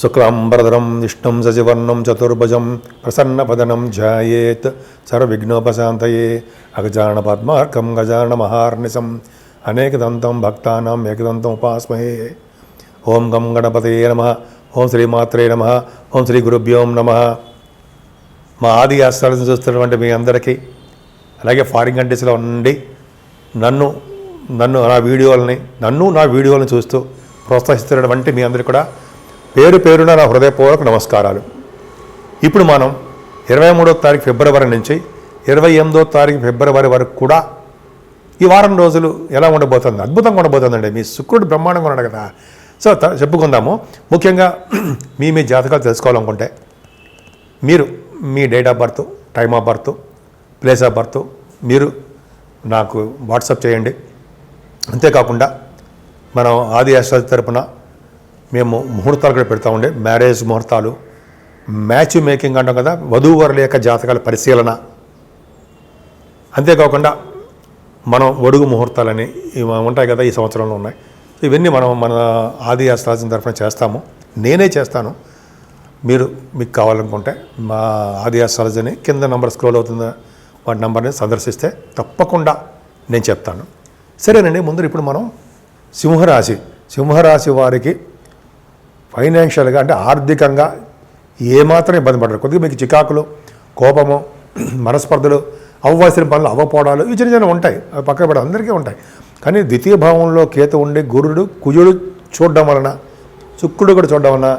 శుక్లాంబరధరం విష్ణుం శశివర్ణం చతుర్భుజం ప్రసన్నవదనం ధ్యాయేత్ సర్వవిఘ్నోపశాంతయే అగజానన పద్మార్కం గజానన మహార్నిశం అనేకదంతం భక్తానాం ఏకదంతం ఉపాస్మహే. ఓం గం గణపతయే నమః. ఓం శ్రీమాత్రే నమః. ఓం శ్రీ గురుభ్యోం నమః. మా ఆది ఆశ్రయం చూస్తున్నటువంటి మీ అందరికీ, అలాగే ఫారిన్ కంట్రీస్లో ఉండి నన్ను నా వీడియోలను చూస్తూ ప్రోత్సహిస్తున్నటువంటి మీ అందరికీ కూడా పేరు పేరున నా హృదయపూర్వక నమస్కారాలు. ఇప్పుడు మనం 23వ తారీఖు ఫిబ్రవరి నుంచి 28వ తారీఖు ఫిబ్రవరి వరకు కూడా ఈ వారం రోజులు ఎలా ఉండబోతుంది? అద్భుతంగా ఉండబోతుందండి. మీ శుక్రుడు బ్రహ్మాండంగా ఉన్నాడు కదా. సో చెప్పుకుందాము. ముఖ్యంగా మీ జాతకాలు తెలుసుకోవాలనుకుంటే మీరు మీ date of birth, time of birth, place of birth మీరు నాకు వాట్సాప్ చేయండి. అంతేకాకుండా మనం ఆది ఆస్ట్రాలజీ తరపున మేము ముహూర్తాలు కూడా పెడతా ఉండే, మ్యారేజ్ ముహూర్తాలు, మ్యాచ్ మేకింగ్ అంటాం కదా, వధూవరుల యొక్క జాతకాల పరిశీలన, అంతేకాకుండా మనం ఒడుగు ముహూర్తాలని ఉంటాయి కదా, ఈ సంవత్సరంలో ఉన్నాయి. ఇవన్నీ మన ఆది ఆస్ట్రాలజీ తరఫున చేస్తాము. నేనే చేస్తాను. మీకు కావాలనుకుంటే మా ఆది ఆస్ట్రాలజీని కింద నంబర్ స్క్రోల్ అవుతుంది, వాటి నంబర్ని సందర్శిస్తే తప్పకుండా నేను చెప్తాను. సరేనండి. ముందు ఇప్పుడు మనం సింహరాశి వారికి ఫైనాన్షియల్గా అంటే ఆర్థికంగా ఏమాత్రం ఇబ్బంది పడరు. కొద్దిగా మీకు చికాకులు, కోపము, మనస్పర్ధలు, అవ్వాల్సిన పనులు అవ్వపోవడాలు ఇవి చిన్న ఉంటాయి. అవి పక్కన పడ అందరికీ ఉంటాయి. కానీ ద్వితీయ భావంలో కేతు ఉండి కుజుడు చూడడం వలన, శుక్రుడు కూడా చూడడం వలన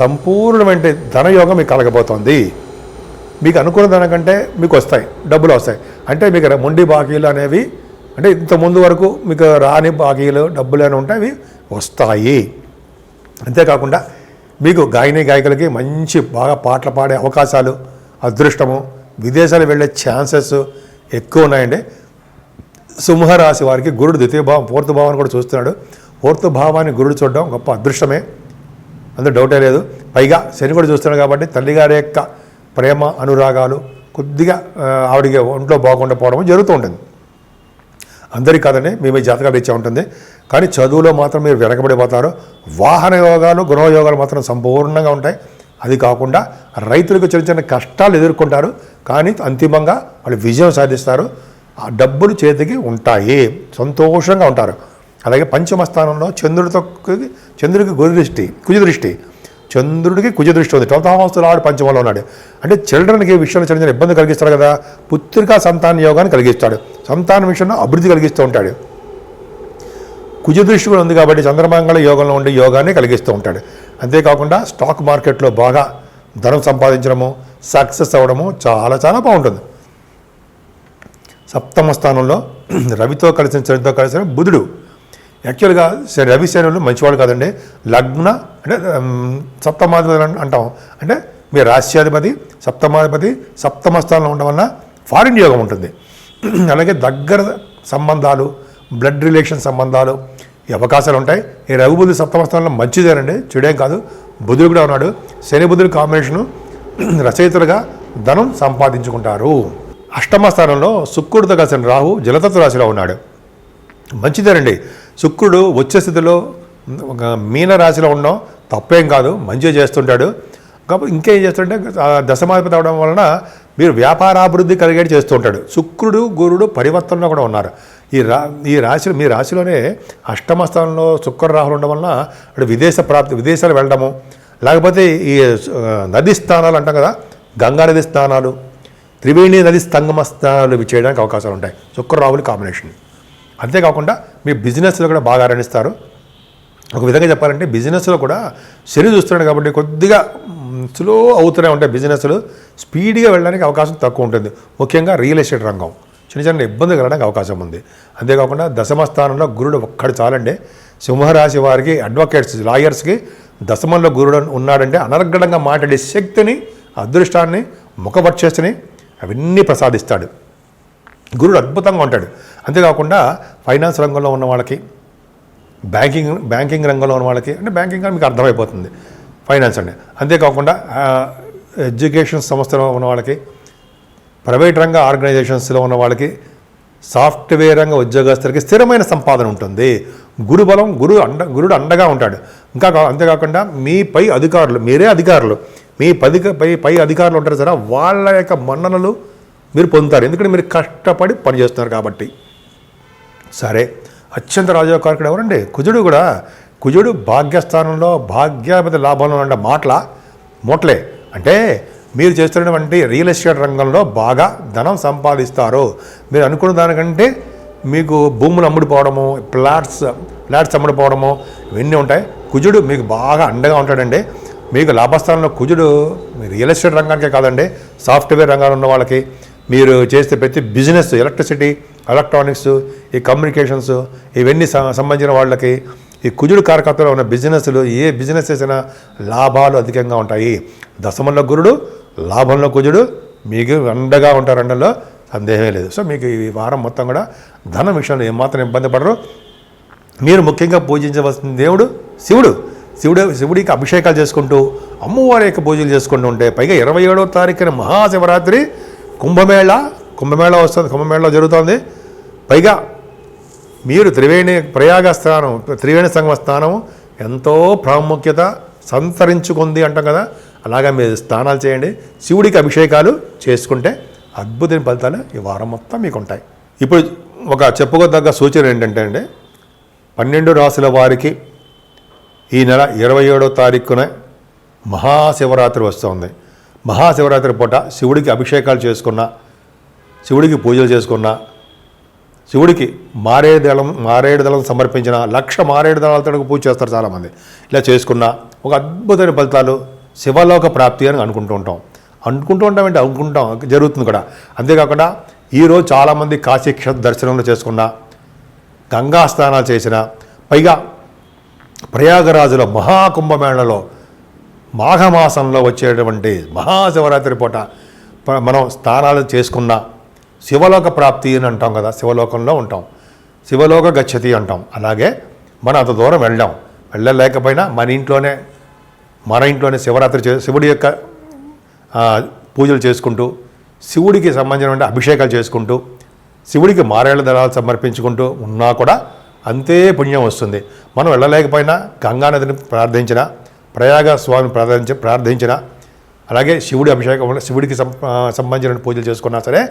సంపూర్ణమైన ధనయోగం మీకు కలగబోతోంది. మీకు అనుకున్న దానికంటే మీకు వస్తాయి, డబ్బులు వస్తాయి. అంటే మీకు మొండి బాకీలు అనేవి, అంటే ఇంతకుముందు వరకు మీకు రాని బాకీలు డబ్బులు అని ఉంటాయి, అవి వస్తాయి. అంతేకాకుండా మీకు గాయకులకి మంచి బాగా పాటలు పాడే అవకాశాలు, అదృష్టము, విదేశాలు వెళ్ళే ఛాన్సెస్ ఎక్కువ ఉన్నాయండి. సింహరాశి వారికి గురుడు ద్వితీయ భావం, ఫోర్త్ భావాన్ని కూడా చూస్తున్నాడు. ఫోర్త్ భావాన్ని గురుడు చూడడం గొప్ప అదృష్టమే, అందులో డౌటే లేదు. పైగా శని కూడా చూస్తున్నాడు కాబట్టి తల్లిగారి యొక్క ప్రేమ, అనురాగాలు కొద్దిగా ఆవిడికి ఒంట్లో బాగుండా పోవడం జరుగుతూ ఉంటుంది. అందరికీ కాదండి, మీ జాతకాలు ఇచ్చే ఉంటుంది. కానీ చదువులో మాత్రం మీరు వెనకబడిపోతారు. వాహన యోగాలు, గృహయోగాలు మాత్రం సంపూర్ణంగా ఉంటాయి. అది కాకుండా రైతులకు చిన్న చిన్న కష్టాలు ఎదుర్కొంటారు, కానీ అంతిమంగా వాళ్ళు విజయం సాధిస్తారు. ఆ డబ్బులు చేతికి ఉంటాయి, సంతోషంగా ఉంటారు. అలాగే పంచమ స్థానంలో చంద్రుడికి కుజదృష్టి చంద్రుడికి కుజదృష్టి ఉంది. 12వ హౌస్లో ఆడు పంచమంలో ఉన్నాడు. అంటే చిల్డ్రన్కి విషయంలో చిన్న చిన్న ఇబ్బంది కలిగిస్తాడు కదా. పుత్రికా సంతాన యోగాన్ని కలిగిస్తాడు, సంతాన విషయంలో అభివృద్ధి కలిగిస్తూ ఉంటాడు. కుజదృష్టి కూడా ఉంది కాబట్టి చంద్రమంగళ యోగంలో ఉండే యోగాన్ని కలిగిస్తూ ఉంటాడు. అంతేకాకుండా స్టాక్ మార్కెట్లో బాగా ధనం సంపాదించడము, సక్సెస్ అవ్వడము చాలా చాలా బాగుంటుంది. సప్తమ స్థానంలో రవితో కలిసిన బుధుడు. యాక్చువల్గా రవి శనులు మంచివాడు కాదండి. లగ్న అంటే సప్తమాధిపతి అంటాం, అంటే మీ రాశ్యాధిపతి సప్తమాధిపతి సప్తమ స్థానంలో ఉండడం వలన ఫారిన్ యోగం ఉంటుంది. అలాగే దగ్గర సంబంధాలు, బ్లడ్ రిలేషన్ సంబంధాలు ఈ అవకాశాలు ఉంటాయి. ఈ రవి బుధుడు సప్తమ స్థానంలో మంచిదేనండి, చెడేం కాదు. బుధుడు కూడా ఉన్నాడు. శని బుధుడు కాంబినేషను రచయితలుగా ధనం సంపాదించుకుంటారు. అష్టమ స్థానంలో శుక్రుడితో కలిసిన రాహు జలతత్వ రాశిలో ఉన్నాడు, మంచిదేనండి. శుక్రుడు వచ్చే స్థితిలో ఒక మీన రాశిలో ఉండడం తప్పేం కాదు, మంచిగా చేస్తుంటాడు. కాబట్టి ఇంకేం చేస్తుంటే దశమాధిపతి అవడం వలన మీరు వ్యాపారాభివృద్ధి కలిగేది చేస్తూ ఉంటాడు. శుక్రుడు గురుడు పరివర్తనలో కూడా ఉన్నారు. మీ రాశిలోనే అష్టమ స్థానంలో శుక్ర రాహులు ఉండడం వలన అటు విదేశాలు వెళ్ళడము, లేకపోతే ఈ నదీ స్థానాలు అంటాం కదా, గంగా నది స్థానాలు, త్రివేణి నది సంగమ స్థానాలు ఇవి చేయడానికి అవకాశాలు ఉంటాయి, శుక్ర రాహుల కాంబినేషన్. అంతేకాకుండా మీ బిజినెస్లో కూడా బాగా రాణిస్తారు. ఒక విధంగా చెప్పాలంటే బిజినెస్లో కూడా శని చూస్తున్నాడు కాబట్టి కొద్దిగా స్లో అవుతూనే ఉంటాయి బిజినెస్లు. స్పీడ్గా వెళ్ళడానికి అవకాశం తక్కువ ఉంటుంది. ముఖ్యంగా రియల్ ఎస్టేట్ రంగం చిన్న చిన్న ఇబ్బంది కలగడానికి అవకాశం ఉంది. అంతేకాకుండా దశమ స్థానంలో గురుడు ఒక్కడు చాలండి. సింహరాశి వారికి, అడ్వకేట్స్, లాయర్స్కి దశమంలో గురుడు ఉన్నాడంటే అనర్గళంగా మాట్లాడే శక్తిని, అదృష్టాన్ని, ముఖవర్చస్సుని అవన్నీ ప్రసాదిస్తాడు. గురుడు అద్భుతంగా ఉంటాడు. అంతేకాకుండా ఫైనాన్స్ రంగంలో ఉన్న వాళ్ళకి, బ్యాంకింగ్ రంగంలో ఉన్న వాళ్ళకి, అంటే బ్యాంకింగ్ అని మీకు అర్థమైపోతుంది ఫైనాన్స్ అండి. అంతేకాకుండా ఎడ్యుకేషన్ సంస్థలో ఉన్న వాళ్ళకి, ప్రైవేట్ రంగ ఆర్గనైజేషన్స్లో ఉన్న వాళ్ళకి, సాఫ్ట్వేర్ రంగ ఉద్యోగస్తులకి స్థిరమైన సంపాదన ఉంటుంది. గురుడు అండగా ఉంటాడు. అంతేకాకుండా మీ పై అధికారులు, మీరే అధికారులు, మీ పై అధికారులు ఉంటారు సరే, వాళ్ళ యొక్క మన్ననలు మీరు పొందుతారు. ఎందుకంటే మీరు కష్టపడి పనిచేస్తున్నారు కాబట్టి. సరే, అత్యంత రాజయోగకారకుడు ఎవరండి? కుజుడు కూడా. కుజుడు భాగ్యస్థానంలో భాగ్యాధిపతి లాభంలో ఉండే మూటలే. అంటే మీరు చేస్తున్నటువంటి రియల్ ఎస్టేట్ రంగంలో బాగా ధనం సంపాదిస్తారు. మీరు అనుకున్న దానికంటే మీకు భూములు అమ్ముడుపోవడము, ఫ్లాట్స్ అమ్ముడుపోవడము ఇవన్నీ ఉంటాయి. కుజుడు మీకు బాగా అండగా ఉంటాడండి. మీకు లాభస్థానంలో కుజుడు రియల్ ఎస్టేట్ రంగానికే కాదండి, సాఫ్ట్వేర్ రంగాలు ఉన్న వాళ్ళకి, మీరు చేస్తే ప్రతి బిజినెస్, ఎలక్ట్రిసిటీ, ఎలక్ట్రానిక్స్, ఈ కమ్యూనికేషన్స్ ఇవన్నీ సంబంధించిన వాళ్ళకి ఈ కుజుడు కారకత్వంలో ఉన్న బిజినెస్లు, ఏ బిజినెస్ చేసినా లాభాలు అధికంగా ఉంటాయి. దశమంలో గురుడు, లాభంలో కుజుడు మీకు అండగా ఉంటారు, అండలో సందేహమే లేదు. సో మీకు ఈ వారం మొత్తం కూడా ధన విషయంలో ఏమాత్రం ఇబ్బంది పడరు. మీరు ముఖ్యంగా పూజించవలసిన దేవుడు శివుడికి అభిషేకాలు చేసుకుంటూ, అమ్మవారి యొక్క పూజలు చేసుకుంటూ ఉంటే, పైగా 27వ తారీఖున మహాశివరాత్రి కుంభమేళా వస్తుంది, కుంభమేళా జరుగుతుంది. పైగా మీరు త్రివేణి సంగమ స్థానం ఎంతో ప్రాముఖ్యత సంతరించుకుంది అంటాం కదా, అలాగా మీరు స్నానాలు చేయండి, శివుడికి అభిషేకాలు చేసుకుంటే అద్భుతమైన ఫలితాలు ఈ వారం మొత్తం మీకు ఉంటాయి. ఇప్పుడు ఒక చెప్పుకోదగ్గ సూచన ఏంటంటే అండి, 12 రాశుల వారికి ఈ నెల 27వ తారీఖున మహాశివరాత్రి వస్తుంది. మహాశివరాత్రి పూట శివుడికి అభిషేకాలు చేసుకున్న, శివుడికి పూజలు చేసుకున్న, శివుడికి మారేడు దళం సమర్పించిన, 1,00,000 మారేడు దళాలతో పూజ చేస్తారు చాలామంది. ఇలా చేసుకున్న ఒక అద్భుతమైన ఫలితాలు, శివలోక ప్రాప్తి అని అనుకుంటాం జరుగుతుంది కూడా. అంతేకాకుండా ఈరోజు చాలామంది కాశీ క్షేత్ర దర్శనంలో చేసుకున్న, గంగా స్నానాలు చేసిన, పైగా ప్రయాగరాజులో మహాకుంభమేళలో మాఘమాసంలో వచ్చేటువంటి మహాశివరాత్రి పూట మనం స్నానాలు చేసుకున్న శివలోక ప్రాప్తి అని అంటాం కదా, శివలోకంలో ఉంటాం, శివలోక గచ్చతి అంటాం. అలాగే మనం అంత దూరం వెళ్ళలేకపోయినా మన ఇంట్లోనే శివుడి యొక్క పూజలు చేసుకుంటూ, శివుడికి సంబంధించిన అభిషేకాలు చేసుకుంటూ, శివుడికి మారేళ్ల దళాలు సమర్పించుకుంటూ ఉన్నా కూడా అంతే పుణ్యం వస్తుంది. మనం వెళ్ళలేకపోయినా గంగానదిని ప్రార్థించిన, ప్రయాగ స్వామిని ప్రార్థించిన, అలాగే శివుడి అభిషేకం, శివుడికి సంబంధించిన పూజలు చేసుకున్నా సరే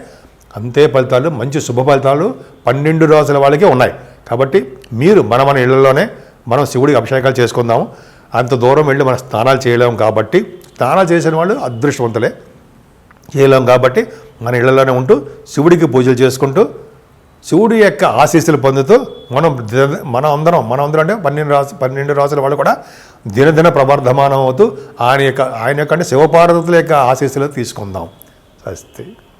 అంతే ఫలితాలు, మంచి శుభ ఫలితాలు 12 రాసుల వాళ్ళకే ఉన్నాయి. కాబట్టి మీరు మన ఇళ్లలోనే మనం శివుడికి అభిషేకాలు చేసుకుందాము. అంత దూరం వెళ్ళి మనం స్నానాలు చేయలేము కాబట్టి, స్నానాలు చేసిన వాళ్ళు అదృష్టవంతులే, చేయలేం కాబట్టి మన ఇళ్లలోనే ఉంటూ శివుడికి పూజలు చేసుకుంటూ, శివుడి యొక్క ఆశీస్సులు పొందుతూ మనం అందరం అంటే 12 రాసుల వాళ్ళు కూడా దినదిన ప్రవర్ధమానం అవుతూ ఆయన యొక్క శివపార్వతుల యొక్క ఆశీస్సులు తీసుకుందాం. స్వస్తి.